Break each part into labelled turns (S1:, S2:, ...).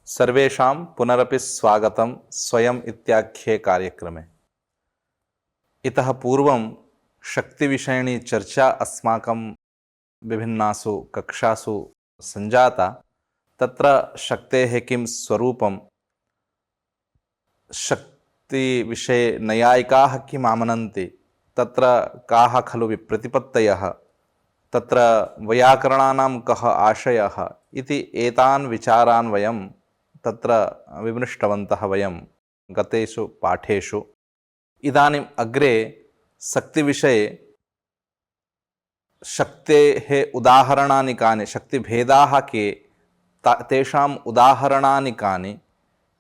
S1: सर्वेषां पुनरपि स्वागतं स्वयम् इत्याख्ये कार्यक्रमे। इतः पूर्वं शक्तिविषयिणी चर्चा अस्माकं विभिन्नासु कक्षासु सञ्जाता। तत्र शक्तेः किं स्वरूपं, शक्तिविषये नैयायिकाः किम् आमनन्ति, तत्र काः खलु विप्रतिपत्तयः, तत्र वैयाकरणानां कः आशयः इति एतान् विचारान् वयं तत्र विमृष्टवन्तः वयं गतेषु पाठेषु। इदानीम् अग्रे शक्तिविषये शक्तेः उदाहरणानि कानि, शक्तिभेदाः के, तेषाम् उदाहरणानि कानि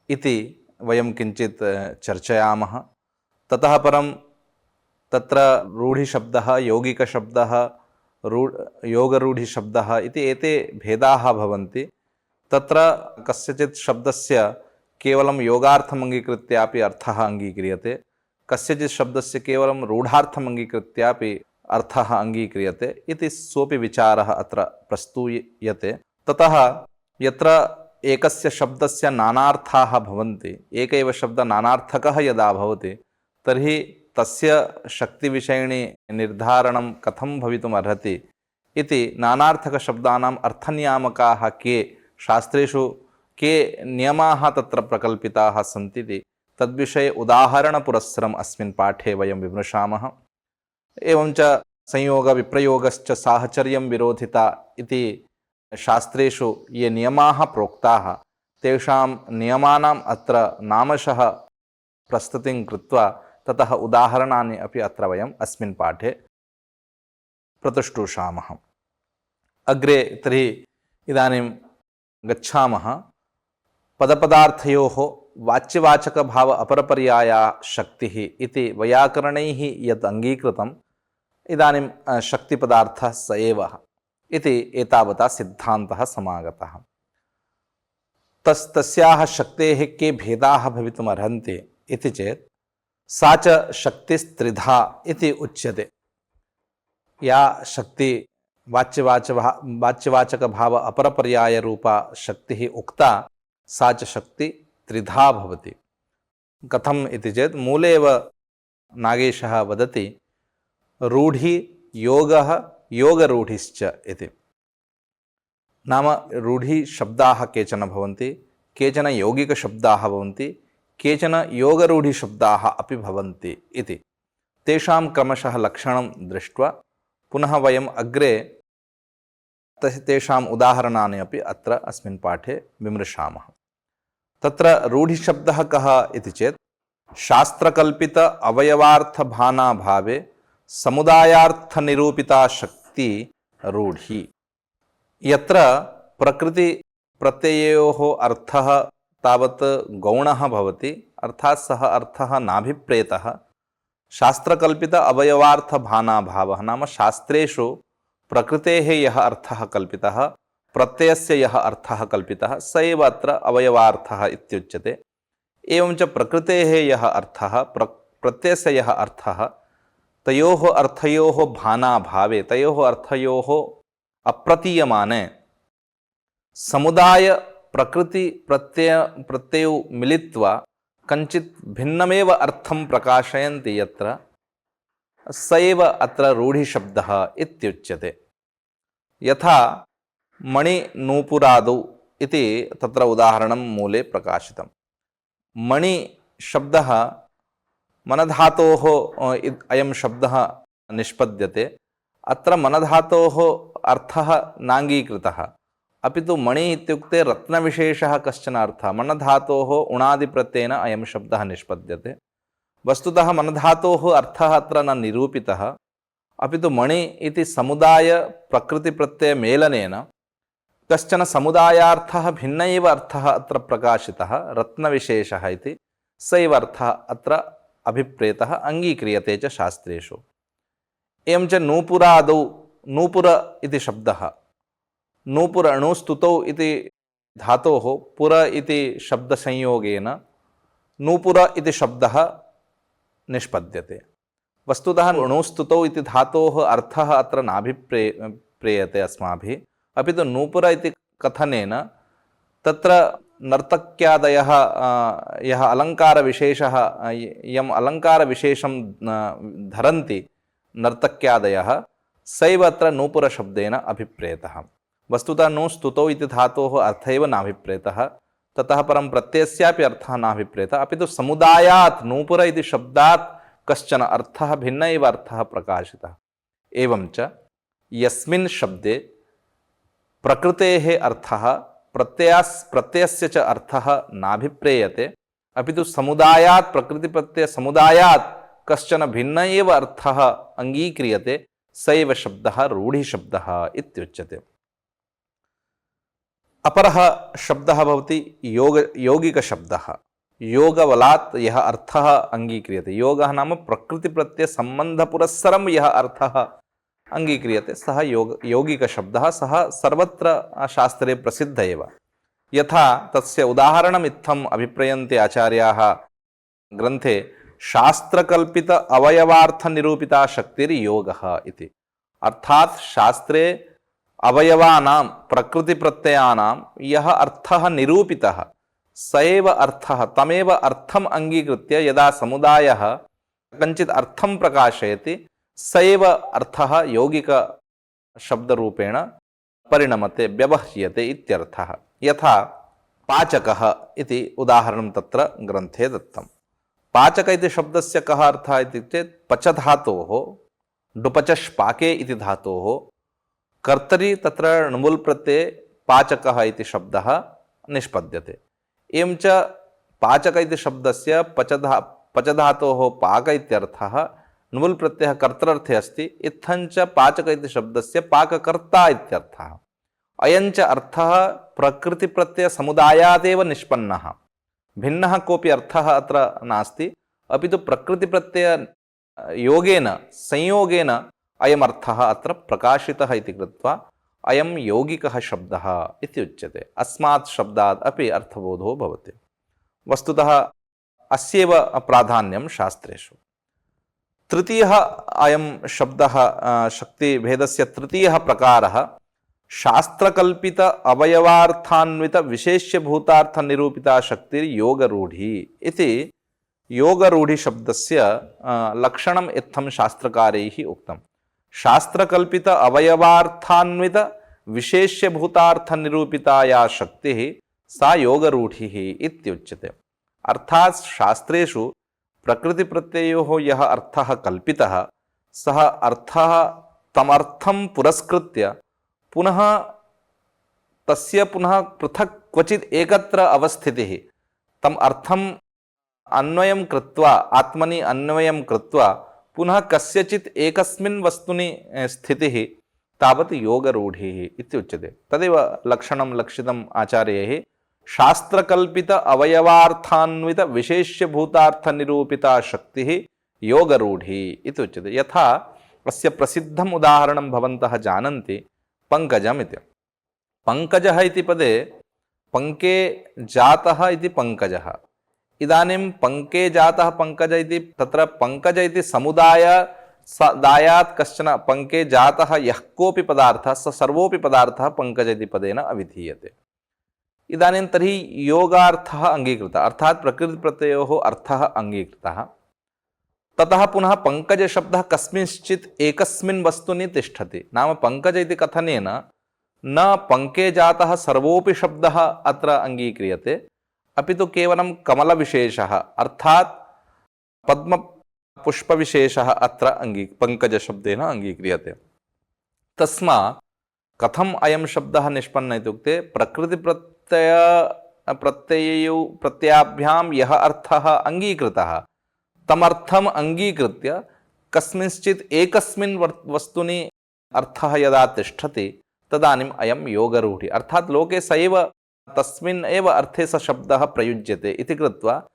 S1: इति वयं किञ्चित् चर्चयामः। ततः परं तत्र रूढिशब्दः, यौगिकशब्दः, योगरूढिशब्दः इति एते भेदाः भवन्ति। तत्र कस्यचित् शब्दस्य केवलं योगार्थम् अङ्गीकृत्यापि अर्थः अङ्गीक्रियते, कस्यचित् शब्दस्य केवलं रूढार्थम् अङ्गीकृत्यापि अर्थः अङ्गीक्रियते इति सोऽपि विचारः अत्र प्रस्तूयते। ततः यत्र एकस्य शब्दस्य नानार्थाः भवन्ति, एक एव शब्दः नानार्थकः यदा भवति, तर्हि तस्य शक्तिविषयिणी निर्धारणं कथं भवितुम् अर्हति इति नानार्थकशब्दानाम् अर्थनियामकाः के, शास्त्रेषु के नियमाः तत्र प्रकल्पिताः सन्ति इति तद्विषये उदाहरणपुरस्सरम् अस्मिन् पाठे वयं विमृशामः। एवं च संयोगविप्रयोगश्च साहचर्यं विरोधिता इति शास्त्रेषु ये नियमाः प्रोक्ताः, तेषां नियमानाम् अत्र नामशः प्रस्तुतिं कृत्वा ततः उदाहरणानि अपि अत्र वयम् अस्मिन् पाठे प्रतुष्टुषामः। अग्रे तर्हि इदानीं गच्छामः। पदपदार्थयोः वाच्यवाचकभाव अपरपर्याया शक्तिः इति वैयाकरणैः यत् अङ्गीकृतम्, इदानीं शक्तिपदार्थः स एव इति एतावता सिद्धान्तः समागतः। तस्याः शक्तेः के भेदाः भवितुम् अर्हन्ति इति चेत् सा च शक्तिस्त्रिधा इति उच्यते। या शक्ति वाच्यवाचकभाव अपरपर्यायरूपा शक्तिः उक्ता, सा च शक्ति त्रिधा भवति। कथम् इति चेत् मूले एव नागेशः वदति रूढि योगः योगरूढिश्च इति। नाम रूढिशब्दाः केचन भवन्ति, केचन यौगिकशब्दाः भवन्ति, केचन योगरूढिशब्दाः अपि भवन्ति इति। तेषां क्रमशः लक्षणं दृष्ट्वा पुनः वयम् अग्रे तेषाम् उदाहरणानि अपि अत्र अस्मिन् पाठे विमृशामः। तत्र रूढिशब्दः कः इति चेत् शास्त्रकल्पित अवयवार्थभानाभावे समुदायार्थनिरूपिता शक्ति रूढि। यत्र प्रकृतिप्रत्ययोः अर्थः तावत् गौणः भवति, अर्थात् सः अर्थः नाभिप्रेतः। शास्त्रकल्पित अवयवार्थभानाभावः नाम शास्त्रेषु प्रकृतेः यः अर्थः कल्पितः, प्रत्ययस्य यः अर्थः कल्पितः, स एव अत्र अवयवार्थः इत्युच्यते। एवं च प्रकृतेः यः अर्थः, प्रत्ययस्य यः अर्थः, तयोः अर्थयोः भानाभावे, तयोः अर्थयोः अप्रतीयमाने समुदाय प्रकृति प्रत्ययौ मिलित्वा कञ्चित् भिन्नमेव अर्थं प्रकाशयन्ति यत्र, स एव अत्र रूढिशब्दः इत्युच्यते। यथा मणिनूपुरादौ इति तत्र उदाहरणं मूले प्रकाशितं। मणिशब्दः मनधातोः अयं शब्दः निष्पद्यते। अत्र मनधातोः अर्थः नाङ्गीकृतः, अपि तु मणि इत्युक्ते रत्नविशेषः कश्चन अर्थः। मनधातोः उणादिप्रत्ययेन अयं शब्दः निष्पद्यते। वस्तुतः मनधातोः अर्थः अत्र न निरूपितः, अपि तु मणि इति समुदाय प्रकृतिप्रत्ययमेलनेन कश्चन समुदायार्थः भिन्न एव अर्थः अत्र प्रकाशितः, रत्नविशेषः इति। स एव अर्थः अत्र अभिप्रेतः, अङ्गीक्रियते च शास्त्रेषु। एवं च नूपुरादौ, नूपुर इति शब्दः, नूपुर अणुस्तुतौ इति धातोः पुर इति शब्दसंयोगेन नूपुर इति शब्दः निष्पद्यते। वस्तुतः अणुस्तुतौ इति धातोः अर्थः अत्र नाभिप्रेयते अस्माभिः, अपि तु नूपुर इति कथनेन तत्र नर्तक्यादयः यः अलङ्कारविशेषः यम् अलङ्कारविशेषं धरन्ति नर्तक्यादयः सैव अत्र नूपुरशब्देन अभिप्रेतः। वस्तुतः नु स्तुतौ इति धातोः अर्थः एव नाभिप्रेतः, ततः परं प्रत्ययस्यापि अर्थः नाभिप्रेतः, अपि तु समुदायात् नूपुर इति शब्दात् कश्चन अर्थः भिन्न एव अर्थः प्रकाशितः। एवं च यस्मिन् शब्दे प्रकृतेः अर्थः प्रत्ययस्य च अर्थः नाभिप्रेयते, अपि तु समुदायात् प्रकृतिप्रत्ययसमुदायात् कश्चन भिन्न एव अर्थः अङ्गीक्रियते, स एव शब्दः रूढिशब्दः इत्युच्यते। अपरः शब्दः भवति यौगिकशब्दः। योगबलात् यः अर्थः अङ्गीक्रियते, योगः नाम प्रकृतिप्रत्ययसम्बन्धपुरस्सरं यः अर्थः अङ्गीक्रियते सः यौगिकशब्दः, सः सर्वत्र शास्त्रे प्रसिद्ध एव। यथा तस्य उदाहरणम् इत्थम् अभिप्रयन्ते आचार्याः ग्रन्थे, शास्त्रकल्पित अवयवार्थनिरूपिता शक्तिर्योगः इति। अर्थात् शास्त्रे अवयवानां प्रकृतिप्रत्ययानां यः अर्थः निरूपितः स एव अर्थः, तमेव अर्थम् अङ्गीकृत्य यदा समुदायः कञ्चित् अर्थं प्रकाशयति स एव अर्थः यौगिकशब्दरूपेण परिणमते, व्यवह्रियते इत्यर्थः। यथा पाचकः इति उदाहरणं तत्र ग्रन्थे दत्तं। पाचक इति शब्दस्य कः अर्थः इत्युक्ते पचधातोः डुपचष् पाके इति धातोः कर्तरि तत्र णुमुल् प्रत्यये पाचकः इति शब्दः निष्पद्यते। एवं च पाचक इति शब्दस्य पचधातोः पाक इत्यर्थः णुमुल् प्रत्ययः कर्तृर्थे अस्ति, इत्थञ्च पाचक इति शब्दस्य पाककर्ता इत्यर्थः। अयञ्च अर्थः प्रकृतिप्रत्ययसमुदायादेव निष्पन्नः, भिन्नः कोऽपि अर्थः अत्र नास्ति, अपि तु प्रकृतिप्रत्यययोगेन संयोगेन अयमर्थः अत्र प्रकाशितः इति कृत्वा अयं यौगिकः शब्दः इति उच्यते। अस्मात् शब्दात् अपि अर्थबोधो भवति। वस्तुतः अस्यैव प्राधान्यं शास्त्रेषु। तृतीयः अयं शब्दः शक्तिभेदस्य तृतीयः प्रकारः शास्त्रकल्पित अवयवार्थान्वित विशेष्यभूतार्थनिरूपिता शक्तिर्योगरूढी इति। योगरूढिशब्दस्य लक्षणम् इत्थं शास्त्रकारैः उक्तम्। शास्त्रकल्पित अवयवार्थान्वित विशेष्यभूतार्थनिरूपिता या शक्तिः सा योगरूढिः इत्युच्यते। अर्थात् शास्त्रेषु प्रकृतिप्रत्ययोः यः अर्थः कल्पितः सः अर्थः तमर्थं पुरस्कृत्य पुनः तस्य पृथक् क्वचित् एकत्र अवस्थितिः तम् अर्थम् अन्वयं कृत्वा आत्मनि अन्वयं कृत्वा पुनः कस्यचित् एकस्मिन् वस्तुनि स्थितिः तावत् योगरूढिः इत्युच्यते। तदेव लक्षणं लक्षितम् आचार्यैः, शास्त्रकल्पित अवयवार्थान्वित विशेष्यभूतार्थनिरूपिता शक्तिः योगरूढी इति उच्यते। यथा अस्य प्रसिद्धम् उदाहरणं भवन्तः जानन्ति पङ्कजम् इति। पङ्कजः इति पदे पङ्के जातः इति पङ्कजः। इदानीं पङ्के जातः पङ्कज इति तत्र पङ्कज इति समुदायात् कश्चन पङ्के जातः यः कोऽपि पदार्थः स सर्वोऽपि पदार्थः पङ्कज इति पदेन अविधीयते। इदानीं तर्हि योगार्थः अङ्गीकृतः, अर्थात् प्रकृतिप्रत्ययोः अर्थः अङ्गीकृतः। ततः पुनः पङ्कजशब्दः कस्मिंश्चित् एकस्मिन् वस्तुनि तिष्ठति। नाम पङ्कज इति कथनेन न पङ्के जातः सर्वोऽपि शब्दः अत्र अङ्गीक्रियते, अपि तु केवलं कमलविशेषः अर्थात् पद्मपुष्पविशेषः अत्र पङ्कजशब्देन अङ्गीक्रियते। तस्मात् कथम् अयं शब्दः निष्पन्नः इत्युक्ते प्रत्याभ्यां यः अर्थः अङ्गीकृतः तमर्थम् अङ्गीकृत्य कस्मिंश्चित् एकस्मिन् वस्तुनि अर्थः यदा तिष्ठति तदानीम् अयं योगरूढि, अर्थात् लोके स एव तस्मिन् एव अर्थे स शब्दः प्रयुज्यते इति कृत्वा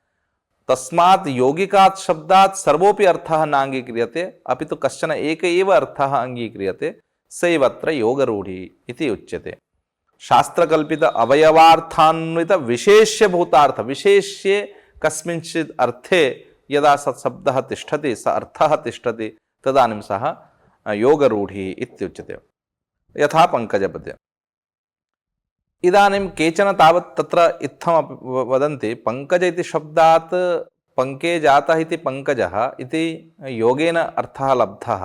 S1: तस्मात् यौगिकात् शब्दात् सर्वोऽपि अर्थः नाङ्गीक्रियते, अपि तु कश्चन एक एव अर्थः अङ्गीक्रियते, स एव अत्र योगरूढि इति उच्यते। शास्त्रकल्पित अवयवार्थान्वित विशेष्यभूतार्थ, विशेष्ये कस्मिंश्चित् अर्थे यदा स शब्दः तिष्ठति, स अर्थः तिष्ठति, तदानीं सः योगरूढि इत्युच्यते। यथा पङ्कजपदे। इदानीं केचन तावत् तत्र इत्थमपि वदन्ति पङ्कज इति शब्दात् पङ्के जातः इति पङ्कजः इति योगेन अर्थः लब्धः।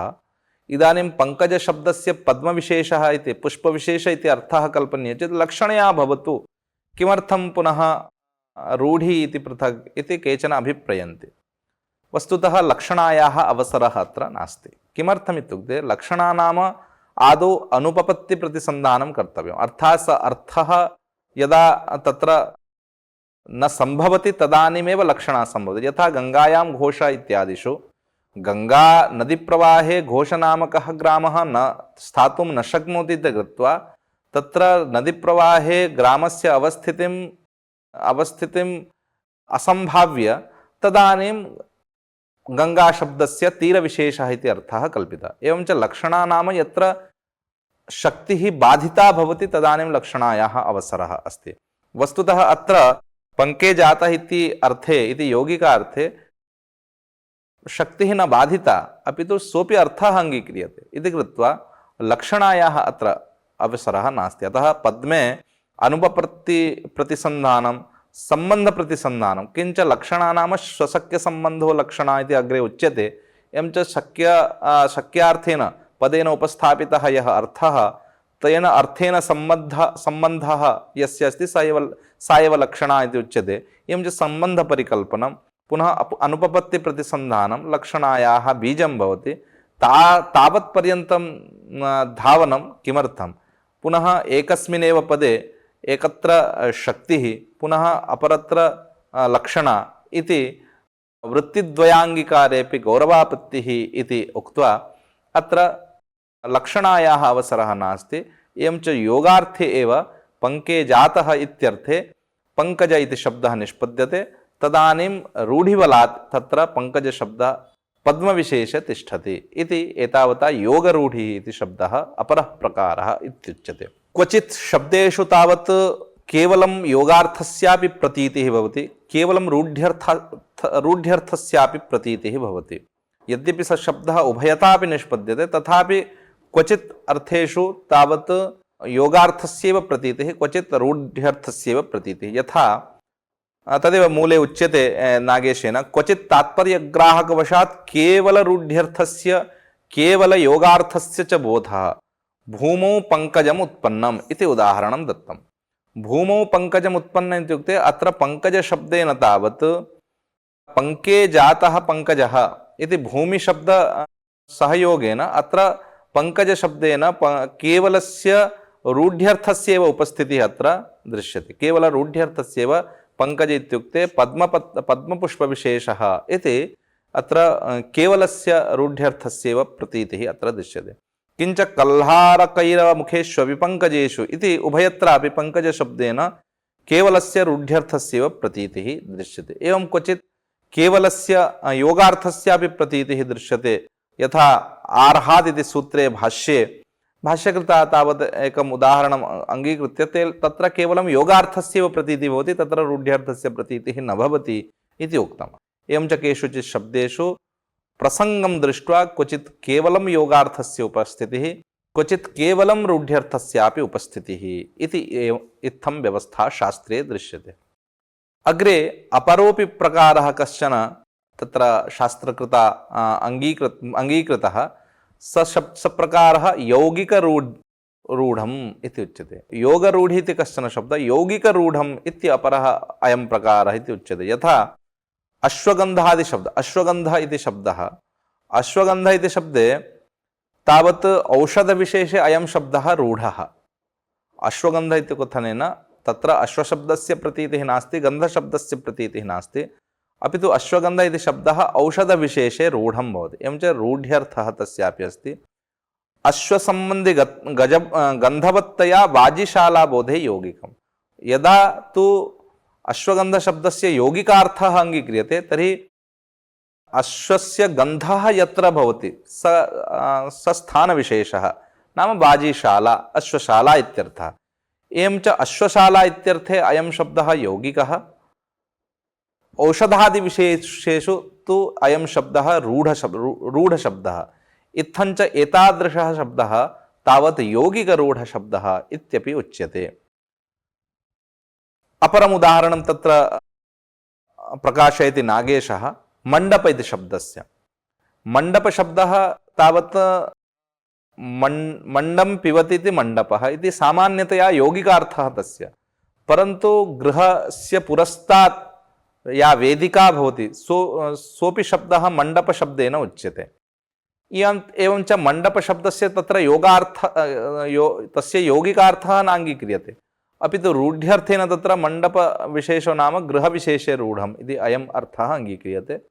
S1: इदानीं पङ्कजशब्दस्य पद्मविशेषः इति पुष्पविशेष इति अर्थः कल्पनीयः चेत् लक्षणया भवतु, किमर्थं पुनः रूढि इति पृथक् इति केचन अभिप्रयन्ति। वस्तुतः लक्षणायाः अवसरः अत्र नास्ति। किमर्थम् इत्युक्ते लक्षणा नाम आदौ अनुपपत्तिप्रतिसन्धानं कर्तव्यम्। अर्थात् स अर्थः यदा तत्र न सम्भवति तदानीमेव लक्षणा सम्भवति। यथा गङ्गायां घोष इत्यादिषु गङ्गा नदीप्रवाहे घोषनामकः ग्रामः न स्थातुं न शक्नोति इति कृत्वा तत्र नदीप्रवाहे ग्रामस्य अवस्थितिम् असम्भाव्य तदानीं गङ्गाशब्दस्य तीरविशेषः इति अर्थः कल्पितः। एवञ्च लक्षणा नाम यत्र शक्तिः बाधिता भवति तदानीं लक्षणायाः अवसरः अस्ति। वस्तुतः अत्र पङ्के जातः इति अर्थे इति यौगिकार्थे शक्तिः न बाधिता, अपि तु सोऽपि अर्थः अङ्गीक्रियते इति कृत्वा लक्षणायाः अत्र अवसरः नास्ति। अतः पद्मे अनुपपत्तिप्रतिसन्धानं सम्बन्धप्रतिसन्धानं किञ्च लक्षणा नाम स्वशक्यसम्बन्धो लक्षणा इति अग्रे उच्यते। एवं च शक्यार्थेन पदेन उपस्थापितः यः अर्थः तेन अर्थेन सम्बन्धः यस्य अस्ति सा एव लक्षणा इति उच्यते। एवं च सम्बन्धपरिकल्पनं पुनः अनुपपत्तिप्रतिसन्धानं लक्षणायाः बीजं भवति। तावत्पर्यन्तं धावनं किमर्थं? पुनः एकस्मिन्नेव पदे एकत्र शक्तिः पुनः अपरत्र लक्षणा इति वृत्तिद्वयाङ्गीकारेऽपि गौरवापत्तिः इति उक्त्वा अत्र लक्षणायाः अवसरः नास्ति। एवं च योगार्थे एव पङ्के जातः इत्यर्थे पङ्कज इति शब्दः निष्पद्यते। तदानीं रूढिबलात् तत्र पङ्कजशब्दः पद्मविशेषे तिष्ठति इति एतावता योगरूढिः इति शब्दः अपरः प्रकारः इत्युच्यते। क्वचित् शब्देषु तावत् केवलं योगार्थस्यापि प्रतीतिः भवति, केवलं रूढ्यर्थस्यापि प्रतीतिः भवति। यद्यपि स शब्दः उभयतापि निष्पद्यते तथापि क्वचित् अर्थेषु तावत् योगार्थस्यैव प्रतीतिः, क्वचित् रूढ्यर्थस्यैव प्रतीतिः। यथा तदेव मूले उच्यते नागेशेन, क्वचित् तात्पर्यग्राहकवशात् केवलरूढ्यर्थस्य केवलयोगार्थस्य च बोधः भूमौ पङ्कजम् उत्पन्नम् इति उदाहरणं दत्तं। भूमौ पङ्कजम् उत्पन्नम् इत्युक्ते अत्र पङ्कजशब्देन तावत् पङ्के जातः पङ्कजः इति भूमिशब्द सहयोगेन अत्र पङ्कजशब्देन केवलस्य रूढ्यर्थस्यैव उपस्थितिः अत्र दृश्यते। केवलरूढ्यर्थस्यैव पङ्कज इत्युक्ते पद्मपुष्पविशेषः इति अत्र केवलस्य रूढ्यर्थस्यैव प्रतीतिः अत्र दृश्यते। किञ्च कल्हारकैरवमुखेष्वपि पङ्कजेषु इति उभयत्रापि पङ्कजशब्देन केवलस्य रूढ्यर्थस्यैव प्रतीतिः दृश्यते। एवं क्वचित् केवलस्य योगार्थस्यापि प्रतीतिः दृश्यते। यथा आर्हात् इति सूत्रे भाष्यकृतः तावत् एकम् उदाहरणम् अङ्गीकृत्य तत्र केवलं योगार्थस्यैव प्रतीतिः भवति, तत्र रूढ्यर्थस्य प्रतीतिः न भवति इति उक्तम्। एवं च केषुचित् शब्देषु प्रसङ्गं दृष्ट्वा क्वचित् केवलं योगार्थस्य उपस्थितिः, क्वचित् केवलं रूढ्यर्थस्यापि उपस्थितिः इति इत्थं व्यवस्था शास्त्रे दृश्यते। अग्रे अपरोऽपि प्रकारः कश्चन तत्र शास्त्रकृता अङ्गीकृतः स प्रकारः यौगिकरूढम् इति उच्यते। योगरूढि इति कश्चन शब्दः, यौगिकरूढम् इति अपरः अयं प्रकारः इति उच्यते। यथा अश्वगन्धादिशब्दः, अश्वगन्धः इति शब्दः, अश्वगन्ध इति शब्दे तावत् औषधविशेषे अयं शब्दः रूढः। अश्वगन्ध इति कथनेन तत्र अश्वशब्दस्य प्रतीतिः नास्ति, गन्धशब्दस्य प्रतीतिः नास्ति, अपि तु अश्वगन्ध इति शब्दः औषधविशेषे रूढं भवति। एवं च रूढ्यर्थः तस्यापि अस्ति। अश्वसम्बन्धि गन्धवत्तया वाजिशालाबोधे यौगिकम्। यदा तु अश्वगन्धशब्दस्य यौगिकार्थः अङ्गीक्रियते तर्हि अश्वस्य गन्धः यत्र भवति स स्थानविशेषः नाम वाजिशाला, अश्वशाला इत्यर्थः। एवं च अश्वशाला इत्यर्थे अयं शब्दः यौगिकः। औषधादिविशेषेषु तु अयं शब्दः रूढशब्दः। इत्थञ्च एतादृशः शब्दः तावत् यौगिकरूढशब्दः इत्यपि उच्यते। अपरम् उदाहरणं तत्र प्रकाशयति नागेशः मण्डप इति शब्दस्य। मण्डपशब्दः तावत् मण्डं पिबति इति मण्डपः इति सामान्यतया यौगिकार्थः तस्य, परन्तु गृहस्य पुरस्तात् या वेदिका भवति सोऽपि शब्दः मण्डपशब्देन उच्यते। एवञ्च मण्डपशब्दस्य तत्र तस्य यौगिकार्थः नाङ्गीक्रियते, अपि तु रूढ्यर्थेन तत्र मण्डपविशेषो नाम गृहविशेषे रूढम् इति अयम् अर्थः अङ्गीक्रियते।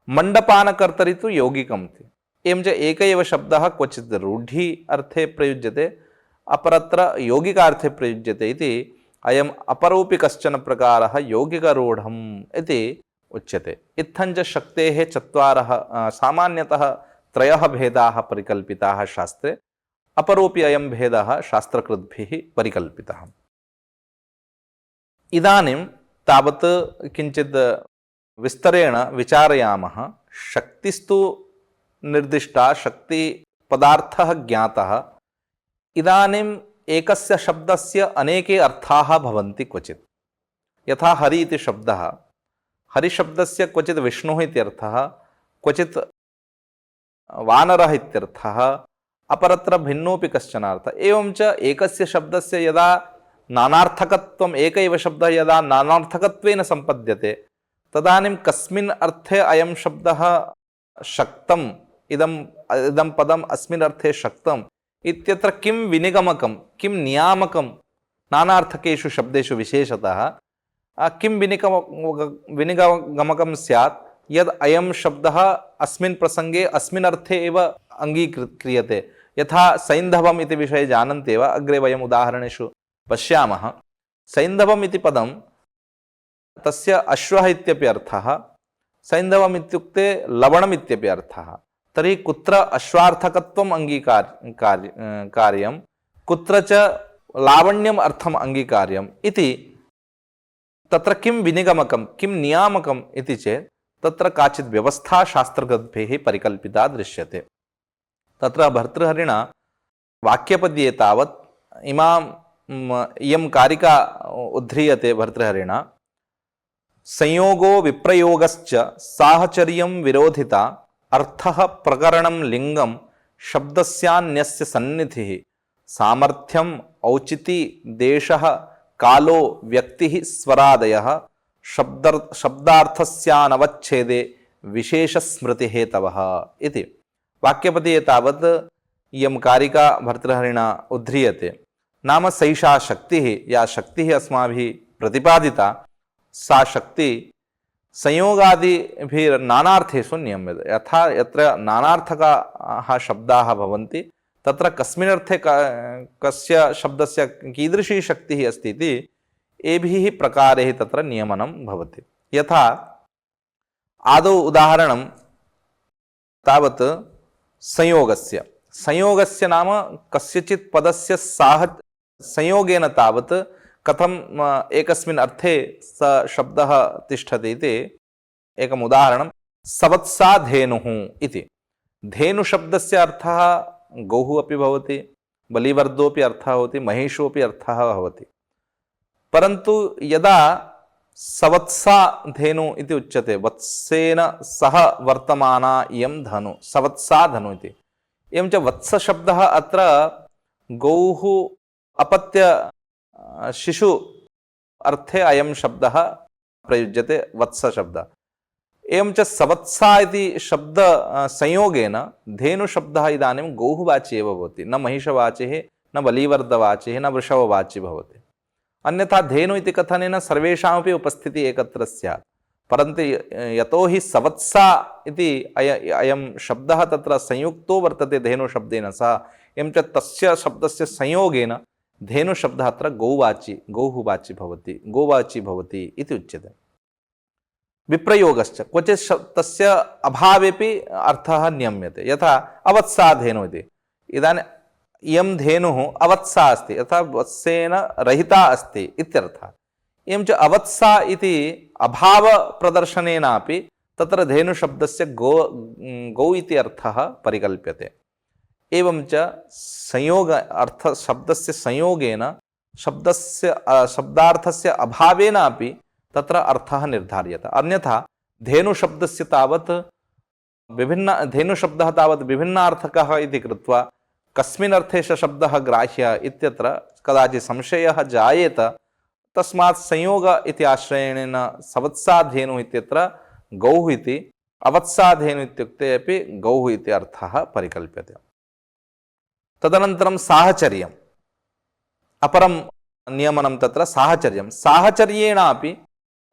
S1: मण्डपानकर्तरि तु यौगिकम् इति। एवञ्च एक एव शब्दः क्वचित् रूढि अर्थे प्रयुज्यते, अपरत्र यौगिकार्थे प्रयुज्यते इति अयम् अपरोऽपि कश्चन प्रकारः यौगिकरूढम् इति उच्यते। इत्थञ्च शक्तेः चत्वारः सामान्यतः त्रयः भेदाः परिकल्पिताः शास्त्रे, अपरोऽपि अयं भेदः शास्त्रकृद्भिः परिकल्पितः। इदानीं तावत् किञ्चित् विस्तरेण विचारयामः। शक्तिस्तु निर्दिष्टा, शक्तिपदार्थः ज्ञातः। इदानीम् एकस्य शब्दस्य अनेके अर्थाः भवन्ति क्वचित्। यथा हरि इति शब्दः, हरिशब्दस्य क्वचित् विष्णुः इत्यर्थः, क्वचित् वानरः इत्यर्थः, अपरत्र भिन्नोऽपि कश्चन अर्थः। एवञ्च एकस्य शब्दस्य यदा नानार्थकत्वम्, एक एव शब्दः यदा नानार्थकत्वेन सम्पद्यते तदानीं कस्मिन् अर्थे अयं शब्दः शक्तम्, इदं पदम् अस्मिन् अर्थे शक्तम् इत्यत्र किं विनिगमकं, किं नियामकं, नानार्थकेषु शब्देषु विशेषतः किं विनिगमकं स्यात् यद् अयं शब्दः अस्मिन् प्रसङ्गे अस्मिन् अर्थे एव अङ्गीक्रियते। यथा सैन्धवम् इति विषये जानन्ति एव, अग्रे वयम् उदाहरणेषु पश्यामः। सैन्धवम् इति पदं तस्य अश्वः इत्यपि अर्थः, सैन्धवम् इत्युक्ते लवणम् इत्यपि अर्थः। तर्हि कुत्र अश्वार्थकत्वम् कार्यं, कुत्र च लावण्यम् अर्थम् अङ्गीकार्यम् इति तत्र किं विनिगमकं, किं नियामकम् इति चेत् तत्र काचित् व्यवस्था शास्त्रकृद्भिः परिकल्पिता दृश्यते। तत्र भर्तृहरिणा वाक्यपद्ये तावत् इयं कारिका उद्ध्रियते भर्तृहरिणा। संयोगो विप्रयोगश्च साहचर्यं विरोधिता अर्थः प्रकरणं लिंगं शब्दस्यान्यस्य सन्निधिः सामर्थ्यम् औचिति देशः कालो व्यक्तिः स्वरादयः शब्दार्थस्यानवच्छेदे विशेषस्मृतिहेतवः इति। वाक्यपदीये तावत् इयं कारिका भर्तृहरिणा उद्ध्रियते। नाम सैषा शक्तिः, या शक्तिः अस्माभिः प्रतिपादिता, सा शक्ति संयोगादिभिर्नानार्थेषु नियम्यते। यथा यत्र नानार्थकाः शब्दाः भवन्ति तत्र कस्मिन् अर्थे कस्य शब्दस्य कीदृशी शक्तिः अस्ति इति एभिः प्रकारैः तत्र नियमनं भवति। यथा आदौ उदाहरणं तावत् संयोगस्य नाम कस्यचित् पदस्य संयोगेन तावत् कथं एकस्मिन् अर्थे स शब्दः तिष्ठति इति एकम् उदाहरणं। सवत्सा धेनुः इति। धेनुशब्दस्य अर्थः गौः अपि भवति, बलिवर्दोऽपि अर्थः भवति, महिषोऽपि अर्थः भवति। परन्तु यदा सवत्सा धेनु इति उच्यते, वत्सेन सह वर्तमाना इयं धनु, सवत्सा धनु इति। एवञ्च वत्सशब्दः अत्र गौः अपत्य शिशु अर्थे अयं शब्दः प्रयुज्यते, वत्सशब्दः। एवञ्च सवत्सा इति शब्द संयोगेन धेनुशब्दः इदानीं गौःवाची एव भवति, न महिषवाचिः, न बलिवर्दवाचिः, न वृषभवाची भवति। अन्यथा धेनु इति कथनेन सर्वेषामपि उपस्थितिः एकत्र स्यात्, परन्तु यतोहि सवत्सा इति अयं शब्दः तत्र संयुक्तो वर्तते धेनुशब्देन सह, एवञ्च तस्य शब्दस्य संयोगेन धेनुशब्दः अत्र गौःवाची भवति इति उच्यते। विप्रयोगश्च क्वचित् तस्य अभावेपि अर्थः नियम्यते। यथा अवत्सा धेनु इति। इदानीम् इयं धेनुः अवत्सा अस्ति, यथा वत्सेन रहिता अस्ति इत्यर्थः। एवञ्च अवत्सा इति अभावप्रदर्शनेनापि तत्र धेनुशब्दस्य गौ इति अर्थः परिकल्प्यते। एवञ्च संयोग अर्थशब्दस्य संयोगेन शब्दार्थस्य अभावेनापि तत्र अर्थः निर्धार्यते। अन्यथा धेनुशब्दस्य तावत् धेनुशब्दः तावत् विभिन्नार्थकः इति कृत्वा कस्मिन् अर्थे स शब्दः ग्राह्यः इत्यत्र कदाचित् संशयः जायेत। तस्मात् संयोग इति आश्रयेण सवत्साधेनुः इत्यत्र गौः इति, अवत्साधेनुः इत्युक्ते अपि गौः इति अर्थः परिकल्प्यते। तदनन्तरं साहचर्यम्, अपरं नियमनं तत्र साहचर्यं। साहचर्येणापि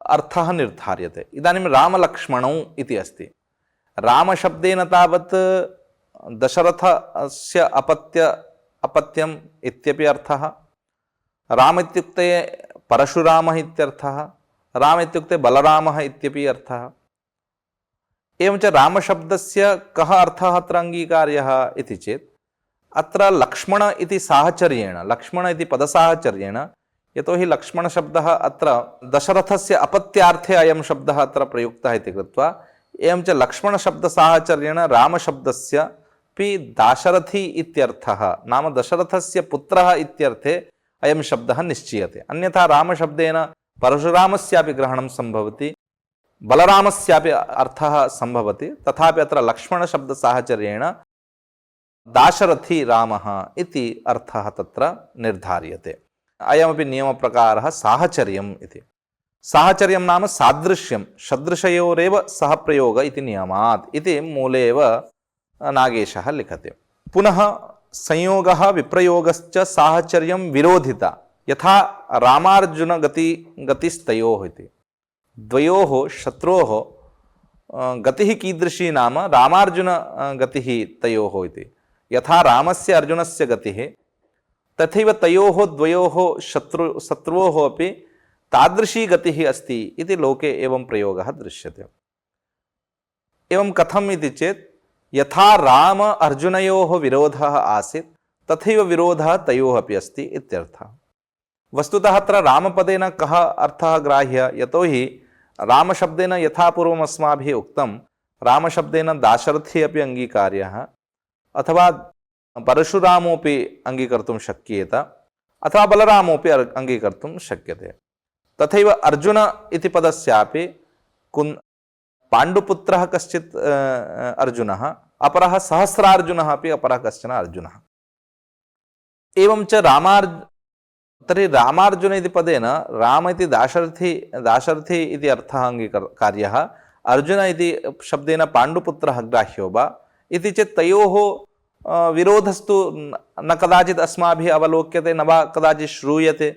S1: अर्थः निर्धार्यते। इदानीं रामलक्ष्मणौ इति अस्ति। रामशब्देन तावत् दशरथस्य अपत्यम् इत्यपि अर्थः, राम इत्युक्ते परशुरामः इत्यर्थः, राम इत्युक्ते बलरामः इत्यपि अर्थः। एवञ्च रामशब्दस्य कः अर्थः अत्र अङ्गीकार्यः इति चेत् अत्र लक्ष्मण इति साहचर्येण, लक्ष्मण इति पदसाहचर्येण, यतोहि लक्ष्मणशब्दः अत्र दशरथस्य अपत्यार्थे अयं शब्दः अत्र प्रयुक्तः इति कृत्वा, एवञ्च लक्ष्मणशब्दसाहचर्येण रामशब्दस्यापि दाशरथी इत्यर्थः, नाम दशरथस्य पुत्रः इत्यर्थे अयं शब्दः निश्चीयते। अन्यथा रामशब्देन परशुरामस्यापि ग्रहणं सम्भवति, बलरामस्यापि अर्थः सम्भवति, तथापि अत्र लक्ष्मणशब्दसाहचर्येण दाशरथी रामः इति अर्थः तत्र निर्धार्यते। अयमपि नियमप्रकारः साहचर्यम् इति। साहचर्यं नाम सादृश्यं, सदृशयोरेव सह प्रयोग इति नियमात् इति मूले एव नागेशः लिखते। पुनः संयोगः विप्रयोगश्च साहचर्यं विरोधिता, यथा रामार्जुनगतिस्तयोः इति। द्वयोः शत्रोः गतिः कीदृशी नाम रामार्जुनगतिः तयोः इति। यथा रामस्य अर्जुनस्य गतिः तथैव तयोः द्वयोः शत्रुवोः अपि तादृशी गतिः अस्ति इति लोके एवं प्रयोगः दृश्यते। एवं कथम् इति चेत् यथा राम अर्जुनयोः विरोधः आसीत् तथैव विरोधः तयोः अपि अस्ति इत्यर्थः। वस्तुतः अत्र रामपदेन कः अर्थः ग्राह्यः, यतोहि रामशब्देन यथा पूर्वम् अस्माभिः उक्तं रामशब्देन दाशरथी अपि अङ्गीकार्यः, अथवा परशुरामोपि अङ्गीकर्तुं शक्येत, अथवा बलरामोपि अङ्गीकर्तुं शक्यते। तथैव अर्जुन इति पदस्यापि पाण्डुपुत्रः कश्चित् अर्जुनः, अपरः सहस्रार्जुनः अपि अपरः कश्चन अर्जुनः। एवं च तर्हि रामार्जुन इति पदेन राम इति दाशरथी इति अर्थः अङ्गीकार्यः, अर्जुन इति शब्देन पाण्डुपुत्रः ग्राह्यो वा इति चेत् तयोः विरोधस्तु न कदाचित् अस्माभिः अवलोक्यते, न वा कदाचित् श्रूयते।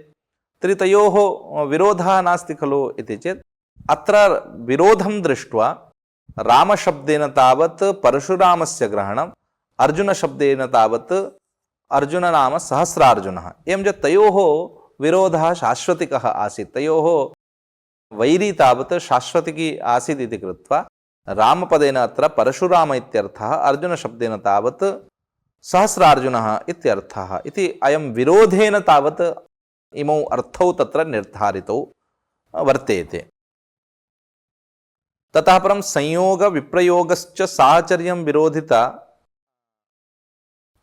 S1: तर्हि तयोः विरोधः नास्ति खलु इति चेत् अत्र विरोधं दृष्ट्वा रामशब्देन तावत् परशुरामस्य ग्रहणम्, अर्जुनशब्देन तावत् अर्जुन नाम सहस्रार्जुनः। एवं च तयोः विरोधः शाश्वतिकः आसीत्, तयोः वैरी तावत् शाश्वतिकी आसीत् इति कृत्वा रामपदेन अत्र परशुराम इत्यर्थः, अर्जुनशब्देन तावत् सहस्रार्जुनः इत्यर्थः इति अयं विरोधेन तावत् इमौ अर्थौ तत्र निर्धारितौ वर्तेते। ततः परं संयोग विप्रयोगश्च साहचर्यं विरोधिता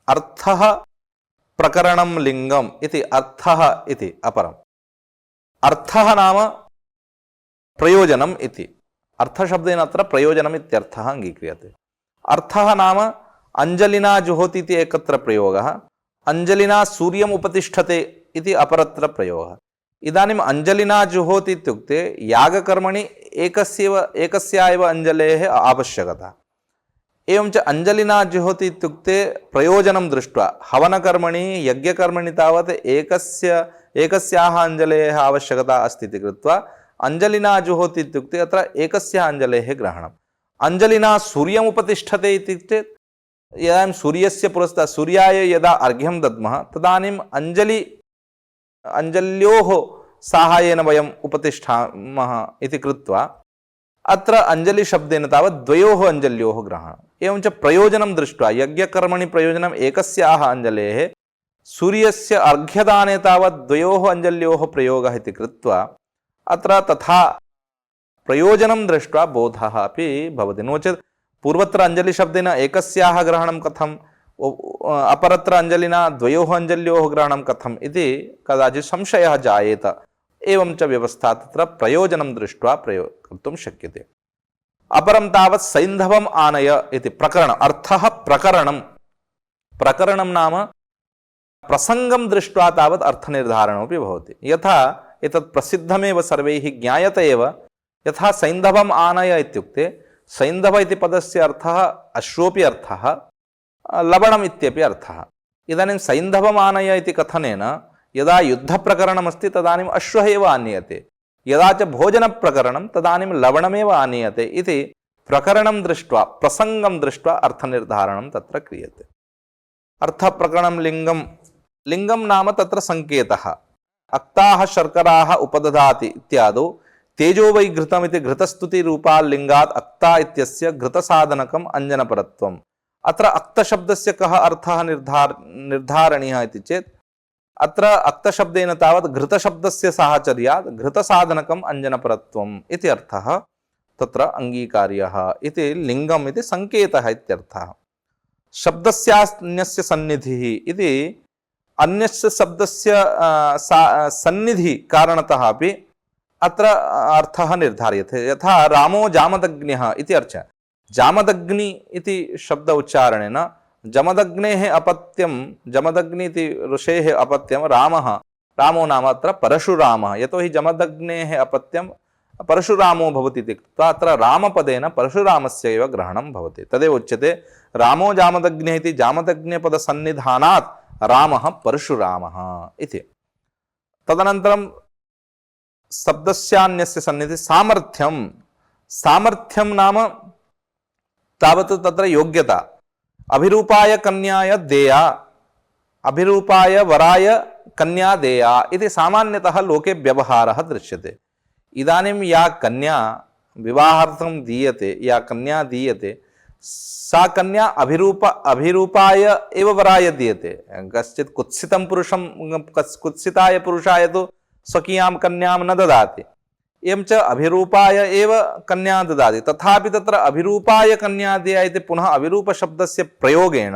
S1: अर्थः प्रकरणं लिङ्गम् इति अर्थः इति अपरम्। अर्थः नाम प्रयोजनम् इति, अर्थशब्देन अत्र प्रयोजनम् इत्यर्थः अङ्गीक्रियते। अर्थः नाम अञ्जलिना जुहोति इति एकत्र प्रयोगः, अञ्जलिना सूर्यम् उपतिष्ठते इति अपरत्र प्रयोगः। इदानीम् अञ्जलिना जुहोति इत्युक्ते यागकर्मणि एकस्या एव अञ्जलेः आवश्यकता। एवं च अञ्जलिना जुहोति इत्युक्ते प्रयोजनं दृष्ट्वा, हवनकर्मणि यज्ञकर्मणि तावत् एकस्याः अञ्जलेः आवश्यकता अस्ति इति कृत्वा अञ्जलिना जुहोति इत्युक्ते अत्र एकस्याः अञ्जलेः ग्रहणम्। अञ्जलिना सूर्यम् उपतिष्ठते इत्युक्ते इदानीं सूर्यस्य पुरस्तात् सूर्याय यदा अर्घ्यं दद्मः तदानीम् अञ्जल्योः साहाय्येन वयम् उपतिष्ठामः इति कृत्वा अत्र अञ्जलिशब्देन तावत् द्वयोः अञ्जल्योः ग्रहणम्। एवं च प्रयोजनं दृष्ट्वा यज्ञकर्मणि प्रयोजनम् एकस्याः अञ्जलेः, सूर्यस्य अर्घ्यदाने तावत् द्वयोः अञ्जल्योः प्रयोगः इति कृत्वा अत्र तथा प्रयोजनं दृष्ट्वा बोधः अपि भवति। नो चेत् पूर्वत्र अञ्जलिशब्देन एकस्याः ग्रहणं कथं, अपरत्र अञ्जलिना द्वयोः अञ्जल्योः ग्रहणं कथम् इति कदाचित् संशयः जायेत। एवं च व्यवस्था तत्र प्रयोजनं दृष्ट्वा कर्तुं शक्यते। अपरं तावत् सैन्धवम् आनय इति प्रकरण अर्थः प्रकरणं प्रकरणं नाम प्रसङ्गं दृष्ट्वा तावत् अर्थनिर्धारणमपि भवति। यथा एतत् प्रसिद्धमेव सर्वैः ज्ञायते एव, यथा सैन्धवम् आनय इत्युक्ते सैन्धव इति पदस्य अर्थः अश्वोऽपि अर्थः, लवणम् इत्यपि अर्थः। इदानीं सैन्धवम् आनय इति कथनेन यदा युद्धप्रकरणमस्ति तदानीम् अश्वः एव आनीयते, यदा च भोजनप्रकरणं तदानीं लवणमेव आनीयते इति प्रकरणं दृष्ट्वा प्रसङ्गं दृष्ट्वा अर्थनिर्धारणं तत्र क्रियते। अर्थप्रकरणं लिङ्गं नाम तत्र सङ्केतः। अक्ताः शर्कराः उपदधाति इत्यादौ तेजो वै घृतमिति घृतस्तुतिरूपा लिङ्गात् अक्ता इत्यस्य घृतसाधनकम् अञ्जनपरत्वम्। अत्र अक्तशब्दस्य कः अर्थः निर्धारणीयः इति चेत् अत्र अक्तशब्देन तावत् घृतशब्दस्य साहचर्यात् घृतसाधनकम् अञ्जनपरत्वम् इति अर्थः तत्र अङ्गीकार्यः इति लिङ्गम् इति सङ्केतः इत्यर्थः। शब्दस्यान्यस्य सन्निधिः इति अन्यस्य शब्दस्य सन्निधि कारणतः अपि अत्र अर्थः निर्धार्यते। यथा रामो जामदग्न्यः इति अर्थ, जामदग्नि इति शब्द उच्चारणेन जमदग्नेः अपत्यं, जमदग्नि इति ऋषेः अपत्यं रामो नाम अत्र परशुरामः। यतोहि जमदग्नेः अपत्यं परशुरामो भवति इति कृत्वा अत्र रामपदेन परशुरामस्य एव ग्रहणं भवति। तदेव उच्यते रामो जामदग्न्यः इति जामदग्न्यपदसन्निधानात् रामः परशुरामः इति। तदनन्तरं शब्दस्यान्यस्य सन्निधि सामर्थ्यं नाम तावत् तत्र योग्यता। अभिरूपाय कन्याय देया, अभिरूपाय वराय कन्या देया इति सामान्यतः लोके व्यवहारः दृश्यते। इदानीं या कन्या विवाहार्थं दीयते, या कन्या दीयते, सा कन्या अभिरूपाय एव वराय दीयते। कश्चित् कुत्सिताय पुरुषाय तु स्वकीयां कन्यां न ददाति, एवं च अभिरूपाय एव कन्या ददाति। तथापि तत्र अभिरूपाय कन्या देया इति पुनः अभिरूपशब्दस्य प्रयोगेण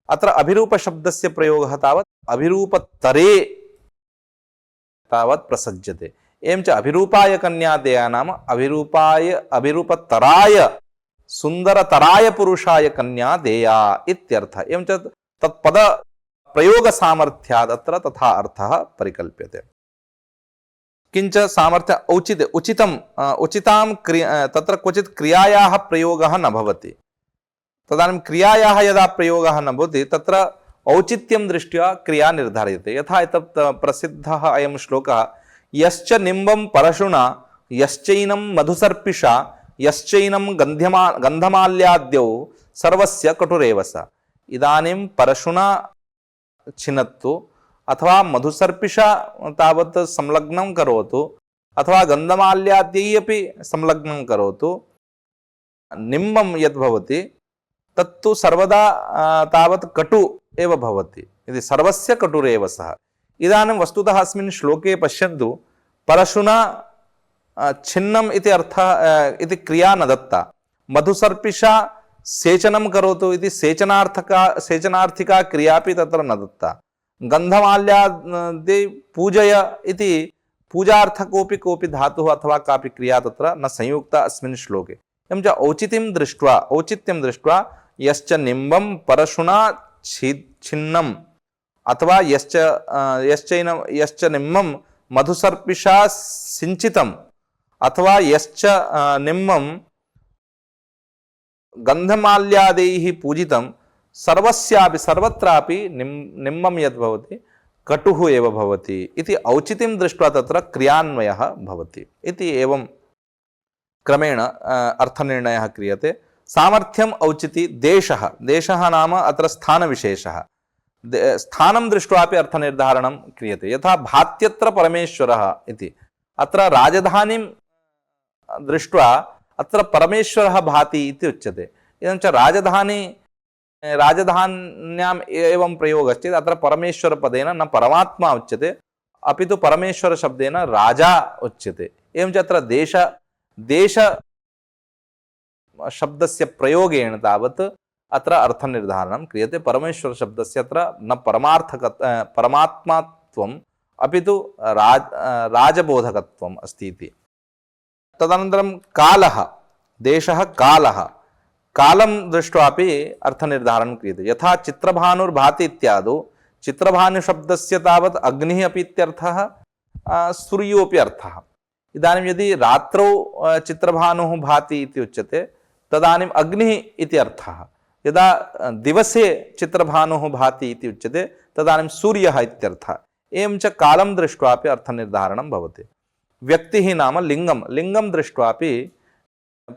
S1: अत्र अभिरूपशब्दस्य प्रयोगः तावत् अभिरूपतरे तावत् प्रसज्यते। एवं च अभिरूपाय कन्या देया नाम अभिरूपतराय सुन्दरतराय पुरुषाय कन्या देया इत्यर्थः। एवं च तत्पद प्रयोगसामर्थ्यात् अत्र तथा अर्थः परिकल्प्यते। किंच सामर्थ्य उचितां तत्र क्वचित् क्रियायाः प्रयोगः न भवति। तदानीं क्रियायाः यदा प्रयोगः न भवति तत्र औचित्यं दृष्ट्या क्रिया निर्धार्यते। यथा एतत् प्रसिद्धः अयं श्लोकः, यश्च निम्बं परशुना यश्चैनं मधुसर्पिषा यश्चैनं गन्धमाल्याद्यौ सर्वस्य कटुरेव स। इदानीं परशुना छिनत्तु अथवा मधुसर्पिषा तावत् संलग्नं करोतु अथवा गन्धमाल्याद्यै अपि संलग्नं करोतु, निम्बं यद् भवति तत्तु सर्वदा तावत् कटु एव भवति इति, सर्वस्य कटुरेव सः। इदानीं वस्तुतः अस्मिन् श्लोके पश्यन्तु, परशुना छिन्नम् इति अर्थः इति क्रिया न दत्ता, मधुसर्पिषा सेचनं करोतु इति सेचनार्थिका क्रियापि तत्र न दत्ता, गन्धमाल्यादि पूजय इति पूजार्थकोऽपि कोऽपि धातुः अथवा कापि क्रिया तत्र न संयुक्ता अस्मिन् श्लोके। एवं च औचित्यं दृष्ट्वा यश्च निम्बं परशुना छिन्नम् अथवा यश्च निम्बं मधुसर्पिषा सिञ्चितम् अथवा यश्च निम्बं गन्धमाल्यादैः पूजितं, सर्वत्रापि निम्बं यद् भवति कटुः एव भवति इति औचित्यं दृष्ट्वा तत्र क्रियान्वयः भवति इति। एवं क्रमेण अर्थनिर्णयः क्रियते। सामर्थ्यम् औचिति देशः नाम अत्र स्थानविशेषः, स्थानं दृष्ट्वापि अर्थनिर्धारणं क्रियते। यथा भात्यत्र परमेश्वरः इति, अत्र राजधानीं दृष्ट्वा अत्र परमेश्वरः भाति इति उच्यते। एवं च राजधान्याम् एवं प्रयोगश्चेत् अत्र परमेश्वरपदेन न परमात्मा उच्यते, अपि तु परमेश्वरशब्देन राजा उच्यते। एवं च अत्र देश शब्दस्य प्रयोगेण तावत् अत्र अर्थनिर्धारणं क्रियते। परमेश्वरशब्दस्य अत्र न परमात्मात्वम् अपि तु राजबोधकत्वम् अस्ति इति। तदनन्तरं कालः, देशः कालः, कालं दृष्ट्वापि अर्थनिर्धारणं क्रियते। यथा चित्रभानुर्भाति इत्यादौ चित्रभानुशब्दस्य तावत् अग्निः अपि इत्यर्थः, सूर्योऽपि अर्थः। इदानीं यदि रात्रौ चित्रभानुः भाति इति उच्यते तदानीम् अग्निः इति अर्थः। यदा दिवसे चित्रभानुः भाति इति उच्यते तदानीं सूर्यः इत्यर्थः। एवं च कालं दृष्ट्वापि अर्थनिर्धारणं भवति। व्यक्तिः नाम लिङ्गं, लिङ्गं दृष्ट्वापि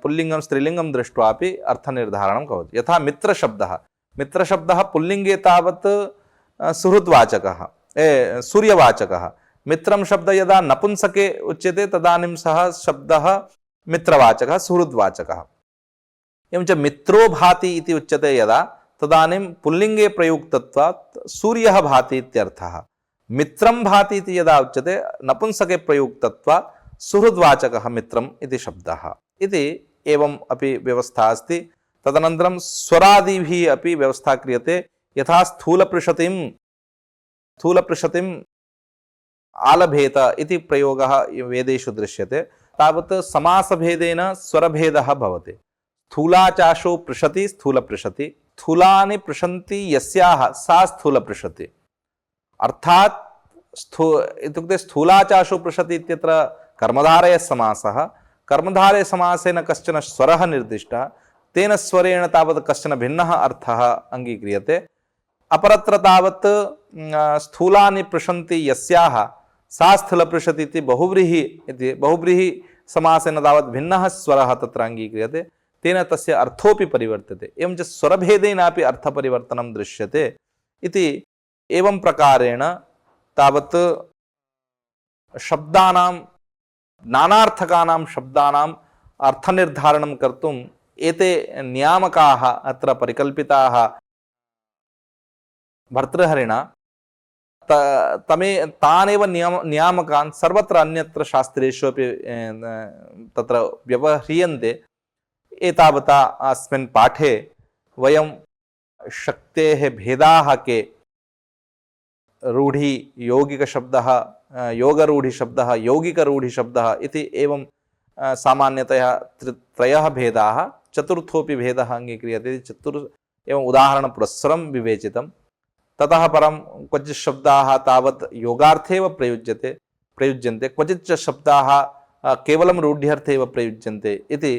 S1: पुल्लिङ्गं स्त्रीलिङ्गं दृष्ट्वापि अर्थनिर्धारणं भवति। यथा मित्रशब्दः, मित्रशब्दः पुल्लिङ्गे तावत् सुहृद्वाचकः, सूर्यवाचकः। मित्रं शब्दः यदा नपुंसके उच्यते तदानीं सः शब्दः मित्रवाचकः, सुहृद्वाचकः। एवं च मित्रो भाति इति उच्यते यदा तदानीं पुल्लिङ्गे प्रयुक्तत्वात् सूर्यः भाति इत्यर्थः। मित्रं भाति इति यदा उच्यते नपुंसके प्रयुक्तत्वात् सुहृद्वाचकः मित्रम् इति शब्दः इति। एवम् अपि व्यवस्था अस्ति। तदनन्तरं स्वरादिभिः अपि व्यवस्था क्रियते। यथा स्थूलपृषतिम् आलभेत इति प्रयोगः वेदेषु दृश्यते, तावत् समासभेदेन स्वरभेदः भवति। स्थूलाचाशो पृषति स्थूलपृषति, स्थूलानि पृषन्ति यस्याः सा स्थूलपृषति। अर्थात् इत्युक्ते स्थूलाचाशो पृषति इत्यत्र कर्मधारयसमासः। कर्मधारयसमासेन कश्चन स्वरः निर्दिष्टः, तेन स्वरेण तावत् कश्चन भिन्नः अर्थः अङ्गीक्रियते। अपरत्र तावत् स्थूलानि पृषन्ति यस्याः सा स्थूलपृषति इति बहुव्रीहि समासेन तावत् भिन्नः स्वरः तत्र अङ्गीक्रियते, तेन तस्य अर्थोऽपि परिवर्त्यते। एवं च स्वरभेदेनापि अर्थपरिवर्तनं दृश्यते इति। एवं प्रकारेण तावत् शब्दानां, नानार्थकानां शब्दानाम् अर्थनिर्धारणं कर्तुम् एते नियामकाः अत्र परिकल्पिताः भर्तृहरिणा। तानेव नियामकान् सर्वत्र अन्यत्र शास्त्रेषु अपि तत्र व्यवह्रियन्ते। एतावता अस्मिन् पाठे वयं शक्तेः भेदाः के, रूढि यौगिकशब्दः, योगरूढिशब्दः, यौगिकरूढिशब्दः इति एवं सामान्यतया त्रयः भेदाः, चतुर्थोऽपि भेदः अङ्गीक्रियते। एवं उदाहरणपुरस्सरं विवेचितं। ततः परं क्वचित् शब्दाः तावत् योगार्थे एव प्रयुज्यन्ते, क्वचित् च शब्दाः केवलं रूढ्यर्थे एव प्रयुज्यन्ते इति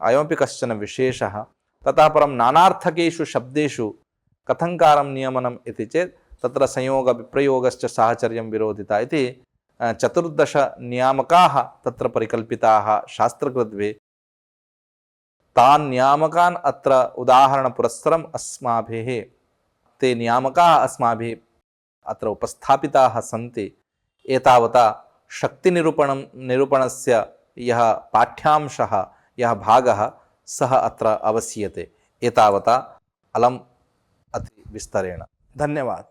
S1: अयमपि कश्चन विशेषः। ततः परं नानार्थकेषु शब्देषु कथङ्कारं नियमनम् इति चेत् तत्र संयोगविप्रयोगश्च साहचर्यं विरोधिता इति 14 नियामकाः तत्र परिकल्पिताः शास्त्रकृद्भिः। तान् नियामकान् अत्र उदाहरणपुरस्सरं अस्माभिः, ते नियामकाः अस्माभिः अत्र उपस्थापिताः सन्ति। एतावता शक्तिनिरूपणस्य यः पाठ्यांशः, यः भागः, सः अत्र अवसीयते। एतावता अलम् अति विस्तरेण। धन्यवादः।